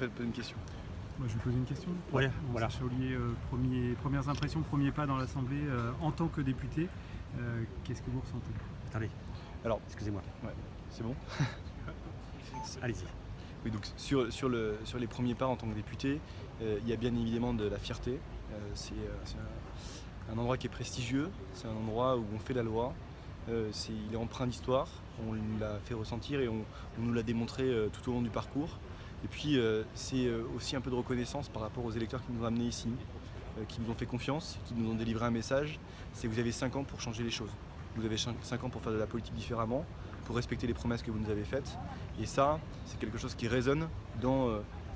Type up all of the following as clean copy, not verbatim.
faites une question. Moi, je vais poser une question. Ouais, Voilà. voilà. Chaolier, premières impressions, premier pas dans l'Assemblée en tant que député. Qu'est-ce que vous ressentez? Attendez, Alors, excusez-moi. ouais, c'est bon. Allez-y. Oui, donc sur les premiers pas en tant que député, il y a bien évidemment de la fierté. C'est un endroit qui est prestigieux, c'est un endroit où on fait la loi. Il est empreint d'histoire, on nous l'a fait ressentir et on nous l'a démontré tout au long du parcours. Et puis c'est aussi un peu de reconnaissance par rapport aux électeurs qui nous ont amenés ici, qui nous ont fait confiance, qui nous ont délivré un message. C'est que vous avez 5 ans pour changer les choses. Vous avez 5 ans pour faire de la politique différemment, pour respecter les promesses que vous nous avez faites. Et ça, c'est quelque chose qui résonne dans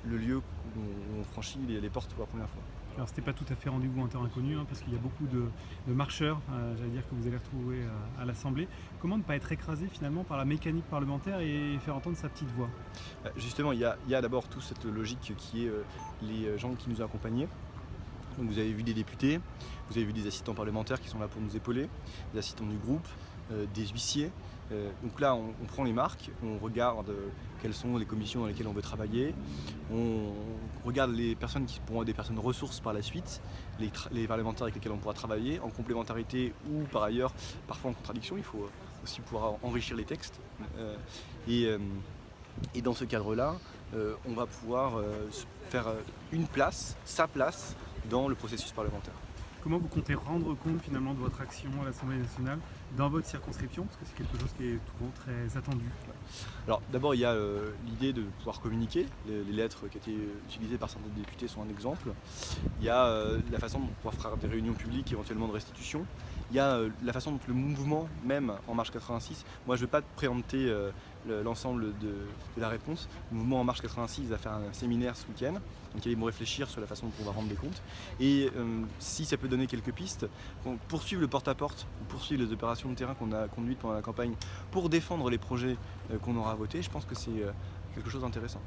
le lieu où on franchit les portes pour la première fois. Alors, c'était pas tout à fait rendez-vous en terre inconnue, parce qu'il y a beaucoup de marcheurs, j'allais dire, que vous allez retrouver à l'Assemblée. Comment ne pas être écrasé finalement par la mécanique parlementaire et faire entendre sa petite voix? Justement, il y a d'abord toute cette logique qui est les gens qui nous ont accompagnés. Donc vous avez vu des députés, vous avez vu des assistants parlementaires qui sont là pour nous épauler, des assistants du groupe, des huissiers. Donc là, on prend les marques, on regarde quelles sont les commissions dans lesquelles on veut travailler, on regarde les personnes qui pourront être des personnes ressources par la suite, les parlementaires avec lesquels on pourra travailler, en complémentarité ou par ailleurs, parfois en contradiction. Il faut aussi pouvoir enrichir les textes. Et dans ce cadre-là, on va pouvoir faire une place, sa place, dans le processus parlementaire. Comment vous comptez rendre compte finalement de votre action à l'Assemblée nationale dans votre circonscription? Parce que c'est quelque chose qui est souvent très attendu. Alors d'abord il y a l'idée de pouvoir communiquer. Les lettres qui étaient utilisées par certains députés sont un exemple. Il y a la façon de pouvoir faire des réunions publiques, éventuellement de restitution. Il y a la façon dont le mouvement même En Marche 86, moi je ne vais pas préempter l'ensemble de la réponse. Le mouvement En Marche 86 va faire un séminaire ce week-end, donc ils vont réfléchir sur la façon dont on va rendre des comptes. Et si ça peut donner quelques pistes, poursuivre le porte-à-porte, poursuivre les opérations de terrain qu'on a conduites pendant la campagne pour défendre les projets qu'on aura votés, je pense que c'est quelque chose d'intéressant.